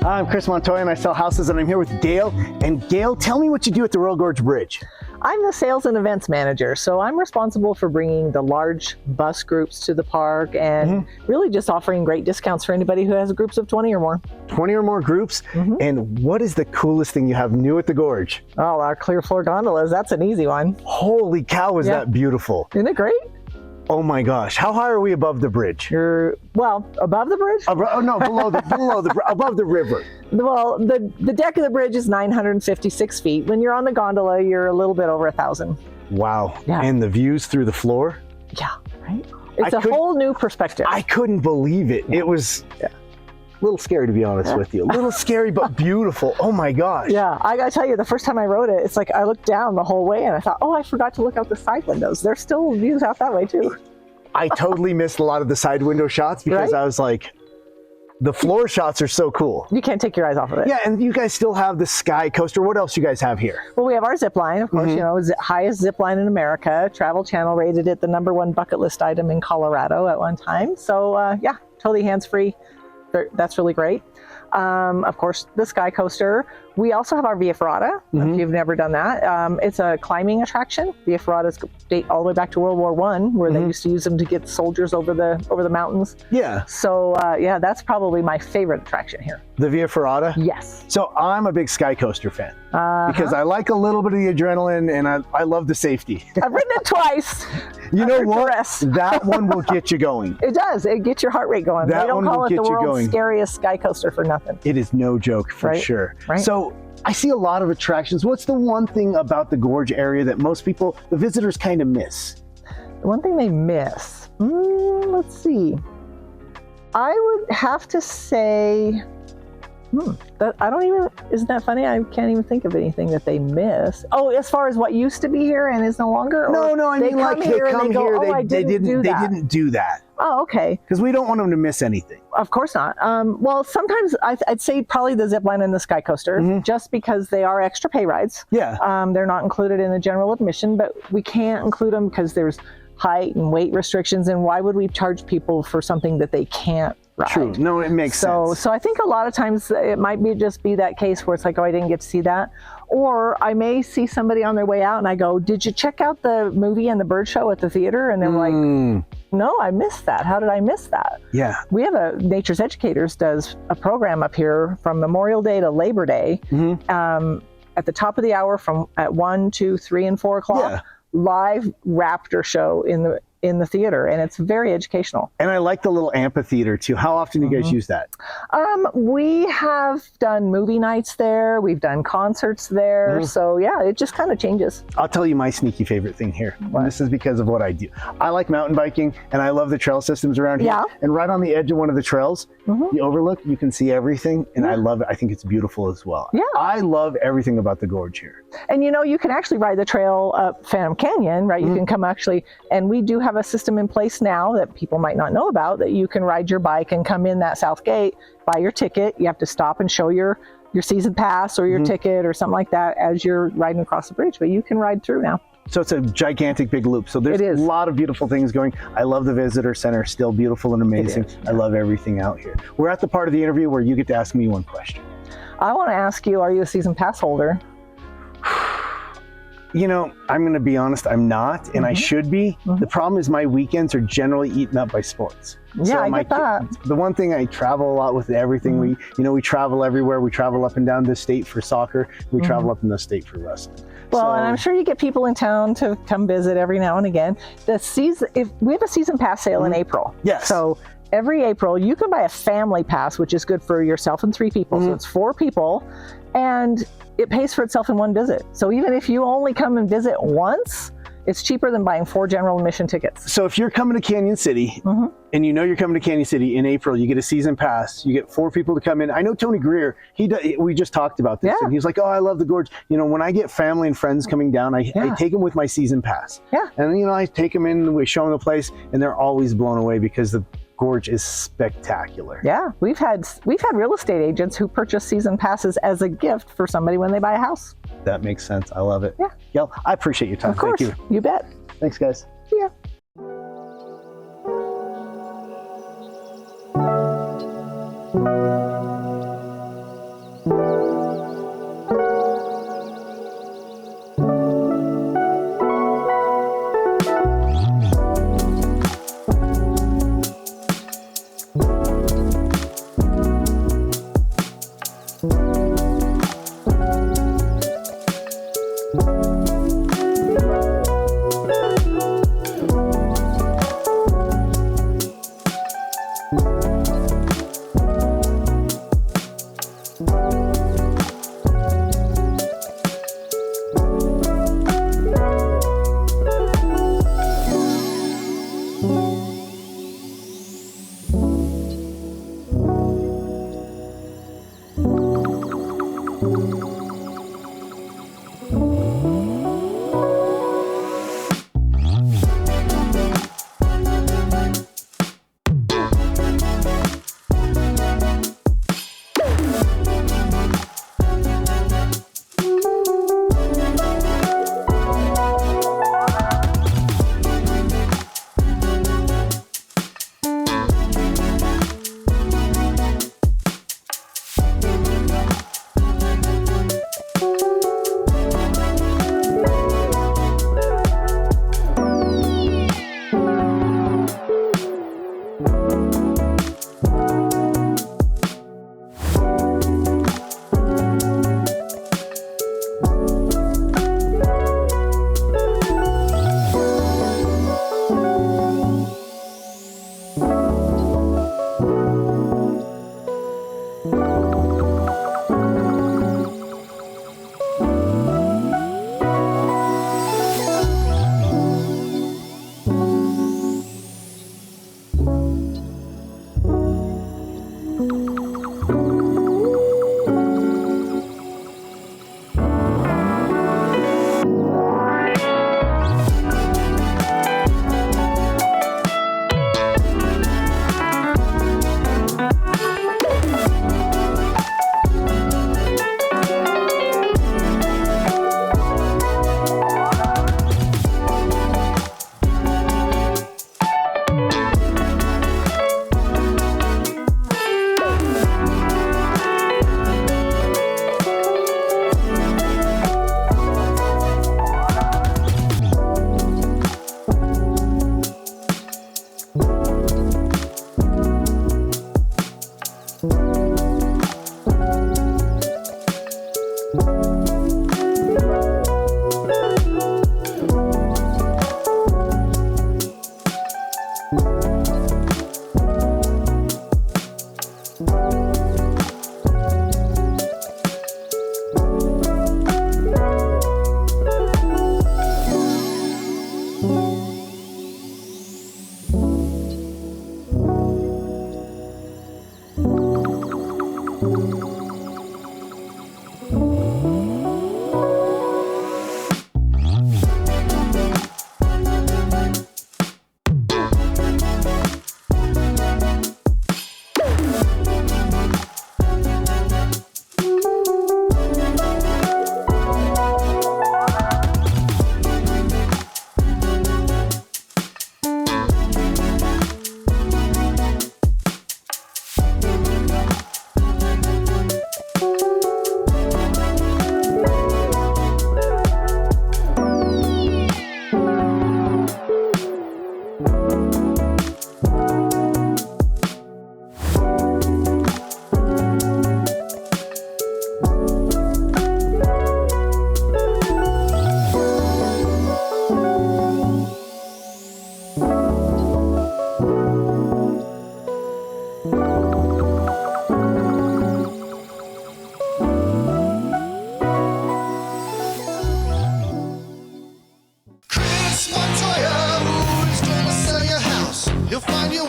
I'm Chris Montoya and I sell houses, and I'm here with Gail. And Gail, tell me what you do at the Royal Gorge Bridge. I'm the sales and events manager, so I'm responsible for bringing the large bus groups to the park and really just offering great discounts for anybody who has groups of 20 or more. 20 or more groups? And what is the coolest thing you have new at the Gorge? Oh, our clear floor gondolas, that's an easy one. Holy cow, is that beautiful. Isn't it great? Oh my gosh, how high are we above the bridge? Well, above the bridge? No, above the river. Well, the deck of the bridge is 956 feet. When you're on the gondola, you're a little bit over 1,000. Wow, Yeah. And the views through the floor? Yeah, right? It's a whole new perspective. I couldn't believe it. It was a little scary, to be honest with you. A little scary, but beautiful. Oh my gosh. Yeah, I gotta tell you, the first time I rode it, it's like I looked down the whole way and I thought, oh, I forgot to look out the side windows. There's still views out that way too. I totally missed a lot of the side window shots because I was like, the floor shots are so cool. You can't take your eyes off of it. Yeah, and you guys still have the sky coaster. What else you guys have here? Well, we have our zip line, of course, you know, highest zip line in America. Travel Channel rated it the #1 bucket list item in Colorado at one time. So yeah, totally hands-free. That's really great. Of course, the sky coaster. We also have our Via Ferrata, if you've never done that. It's a climbing attraction. Via Ferratas date all the way back to World War I, where they used to use them to get soldiers over the mountains. Yeah. So yeah, that's probably my favorite attraction here. The Via Ferrata? Yes. So I'm a big sky coaster fan because I like a little bit of the adrenaline, and I love the safety. I've ridden it twice. You know what? That one will get you going. It does. It gets your heart rate going. They don't call it the world's scariest sky coaster for nothing. It is no joke, for sure. Right. So I see a lot of attractions. What's the one thing about the Gorge area that most people, the visitors, kind of miss? The one thing they miss? Let's see. I would have to say, isn't that funny? I can't even think of anything that they miss. Oh, as far as what used to be here and is no longer? No, I mean, like they come here, they didn't do that. Oh, okay. Because we don't want them to miss anything. Of course not. Well, sometimes I'd say probably the zip line and the sky coaster, just because they are extra pay rides. Yeah. They're not included in the general admission, but we can't include them because there's height and weight restrictions, and why would we charge people for something that they can't ride? True. No, it makes sense. So I think a lot of times it might just be that case where it's like, oh, I didn't get to see that. Or I may see somebody on their way out and I go, did you check out the movie and the bird show at the theater? And they're like, no, I missed that. How did I miss that? Yeah. We have Nature's Educators does a program up here from Memorial Day to Labor Day at the top of the hour at 1, 2, 3, and 4 o'clock. Live raptor show in the theater, and it's very educational. And I like the little amphitheater too. How often do you guys use that? We have done movie nights there. We've done concerts there. So yeah, it just kind of changes. I'll tell you my sneaky favorite thing here. And this is because of what I do. I like mountain biking, and I love the trail systems around here. And right on the edge of one of the trails, the overlook, you can see everything, and I love it. I think it's beautiful as well. Yeah. I love everything about the Gorge here. And you know, you can actually ride the trail up Phantom Canyon, right? You can come and we do have a system in place now that people might not know about, that you can ride your bike and come in that south gate, buy your ticket. You have to stop and show your season pass or your ticket or something like that as you're riding across the bridge, but you can ride through now. So it's a gigantic big loop. So there's a lot of beautiful things going. I love the visitor center, still beautiful and amazing. I love everything out here. We're at the part of the interview where you get to ask me one question. I want to ask you, are you a season pass holder? You know, I'm going to be honest, I'm not, and I should be. The problem is my weekends are generally eaten up by sports. Yeah, so I get that. The one thing, I travel a lot with everything. We travel everywhere. We travel up and down the state for soccer. We travel up in the state for wrestling. Well, and I'm sure you get people in town to come visit every now and again. If we have a season pass sale in April. Yes. So every April, you can buy a family pass, which is good for yourself and 3 people. So it's 4 people, and it pays for itself in one visit. So even if you only come and visit once, it's cheaper than buying 4 general admission tickets. So if you're coming to Cañon City, and you know you're coming to Cañon City in April, you get a season pass, you get 4 people to come in. I know Tony Greer, we just talked about this, and he's like, oh, I love the Gorge. You know, when I get family and friends coming down, I take them with my season pass. And, you know, I take them in, we show them the place, and they're always blown away because the Gorge is spectacular. Yeah, we've had real estate agents who purchase season passes as a gift for somebody when they buy a house. That makes sense. I love it. Yeah. Gail, I appreciate your time. Of course. Thank you. You bet. Thanks, guys. See ya. Montoya, who's gonna sell your house. He'll find you